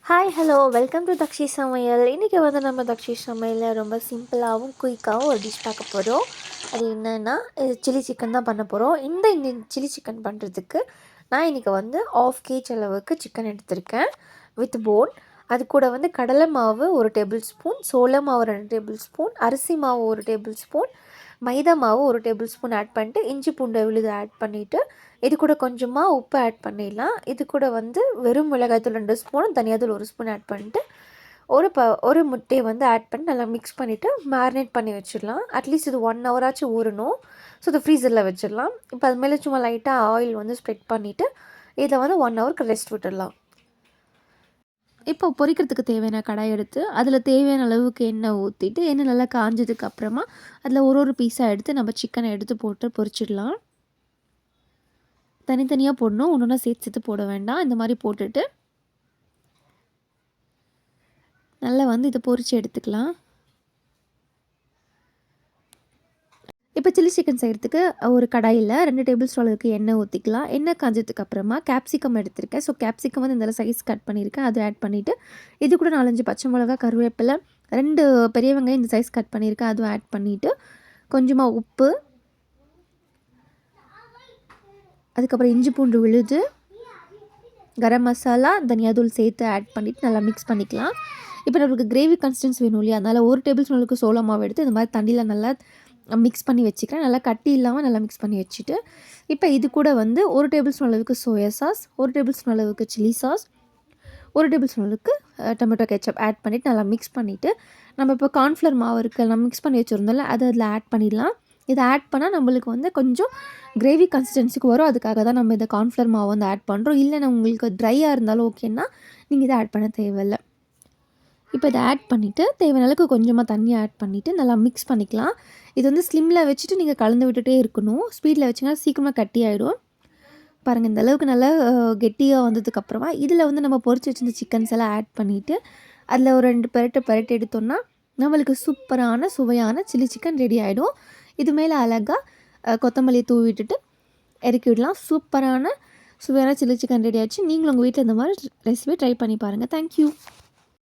Hi hello welcome to Dakshi சமையல். இன்றைக்கி வந்து நம்ம தக்ஷி சமையலில் ரொம்ப சிம்பிளாகவும் குயிக்காகவும் ஒரு டிஷ் பார்க்க போகிறோம். அது என்னென்னா சில்லி சிக்கன் தான் பண்ண போகிறோம். இந்த சில்லி சிக்கன் பண்ணுறதுக்கு நான் இன்றைக்கி வந்து 1/2 kg அளவுக்கு சிக்கன் எடுத்திருக்கேன் வித் போன். அது கூட வந்து கடலை மாவு 1 டேபிள் ஸ்பூன், சோள மாவு 2 டேபிள் ஸ்பூன், அரிசி மாவு 1 டேபிள் ஸ்பூன், மைதா மாவு 1 டேபிள் ஸ்பூன் ஆட் பண்ணிட்டு இஞ்சி பூண்டு விழுது ஆட் பண்ணிவிட்டு இது கூட கொஞ்சமாக உப்பு ஆட் பண்ணிடலாம். இது கூட வந்து வெறும் மிளகாய்த்தூள் 2 ஸ்பூன், தனியாத்தூள் 1 ஸ்பூன் ஆட் பண்ணிட்டு ஒரு முட்டையை வந்து ஆட் பண்ணி நல்லா மிக்ஸ் பண்ணிவிட்டு மேரினேட் பண்ணி வச்சிடலாம். அட்லீஸ்ட் இது 1 hour ஆச்சும் ஊறணும். ஸோ இது ஃப்ரீசரில் வச்சிடலாம். இப்போ அது மேலே சும்மா லைட்டாக ஆயில் வந்து ஸ்ப்ரெட் பண்ணிவிட்டு இதை வந்து 1 ஹவருக்கு ரெஸ்ட் விட்டுடலாம். இப்போ பொரிக்கிறதுக்கு தேவையான கடாய் எடுத்து அதில் தேவையான அளவுக்கு எண்ணெய் ஊற்றிட்டு எண்ணெய் நல்லா காஞ்சதுக்கு அப்புறமா அதில் ஒரு பீஸாக எடுத்து நம்ம சிக்கனை எடுத்து போட்டு பொரிச்சிடலாம். தனித்தனியாக போடணும், ஒன்று ஒன்றா சேர்த்து போட வேண்டாம். இந்த மாதிரி போட்டுட்டு நல்லா வந்து இதை பொரித்து எடுத்துக்கலாம். இப்போ சில்லி சிக்கன் செய்கிறதுக்கு ஒரு கடாயில் 2 டேபிள் ஸ்பூன் அளவுக்கு எண்ணெய் ஊற்றிக்கலாம். எண்ணெய் காஞ்சதுக்கு அப்புறமா கேப்சிகம் எடுத்திருக்கேன். ஸோ கேப்சிகம் வந்து இந்த சைஸ் கட் பண்ணியிருக்கேன், அதை ஆட் பண்ணிவிட்டு இது கூட 4-5 பச்சை மிளகா, கருவேப்பிலை, 2 பெரிய வெங்காயம் இந்த சைஸ் கட் பண்ணியிருக்கேன், அதுவும் ஆட் பண்ணிவிட்டு கொஞ்சமாக உப்பு, அதுக்கப்புறம் இஞ்சி பூண்டு விழுது, கரம் மசாலா, தனியாத்தூள் சேர்த்து ஆட் பண்ணிவிட்டு நல்லா மிக்ஸ் பண்ணிக்கலாம். இப்போ நம்மளுக்கு கிரேவி கன்சிஸ்டன்ஸ் வேணும் இல்லையா, அதனால் 1 டேபிள் ஸ்பூன் அளவுக்கு சோள மாவு எடுத்து இந்த மாதிரி தண்ணியில் நல்லா மிக்ஸ் பண்ணி வச்சுக்கிறேன். நல்லா கட்டி இல்லாமல் நல்லா மிக்ஸ் பண்ணி வச்சுட்டு இப்போ இது கூட வந்து 1 டேபிள் ஸ்பூன் அளவுக்கு சோயா சாஸ், 1 டேபிள் ஸ்பூன் அளவுக்கு சில்லி சாஸ், 1 டேபிள் ஸ்பூன் அளவுக்கு டொமேட்டோ கெச்சப் ஆட் பண்ணிவிட்டு நல்லா மிக்ஸ் பண்ணிவிட்டு நம்ம இப்போ கார்ன்ஃப்ளவர் மாவு இருக்குது நம்ம மிக்ஸ் பண்ணி வச்சுருந்தோம்ல, அதை அதில் ஆட் பண்ணிடலாம். இதை ஆட் பண்ணால் நம்மளுக்கு வந்து கொஞ்சம் கிரேவி கன்சிஸ்டன்சிக்கு வரும். அதுக்காக தான் நம்ம இதை கார்ன்ஃப்ளவர் மாவு வந்து ஆட் பண்ணுறோம். இல்லைன்னா உங்களுக்கு ட்ரையாக இருந்தாலும் ஓகேன்னா நீங்கள் இதை ஆட் பண்ண தேவையில்லை. இப்போ இதை ஆட் பண்ணிவிட்டு தேவையான அளவுக்கு கொஞ்சமாக தண்ணி ஆட் பண்ணிவிட்டு நல்லா மிக்ஸ் பண்ணிக்கலாம். இது வந்து ஸ்லிம்மில் வச்சுட்டு நீங்கள் கலந்து விட்டுட்டே இருக்கணும். ஸ்பீடில் வச்சிங்கன்னா சீக்கிரமாக கட்டி ஆகிடும். பாருங்கள், இந்த அளவுக்கு நல்லா கெட்டியாக வந்ததுக்கப்புறமா இதில் வந்து நம்ம பொரிச்சு வச்சுருந்த சிக்கன்ஸ் எல்லாம் ஆட் பண்ணிவிட்டு அதில் ஒரு 2 பெரட்டு எடுத்தோம்னா நம்மளுக்கு சூப்பரான சுவையான சில்லி சிக்கன் ரெடி ஆகிடும். இது மேலே அழகாக கொத்தமல்லி தூவி விட்டுட்டு இறக்கி விடலாம். சூப்பரான சுவையான சில்லி சிக்கன் ரெடி ஆகிடுச்சு. நீங்களும் உங்கள் வீட்டில் இந்த மாதிரி ரெசிபி ட்ரை பண்ணி பாருங்கள். தேங்க்யூ.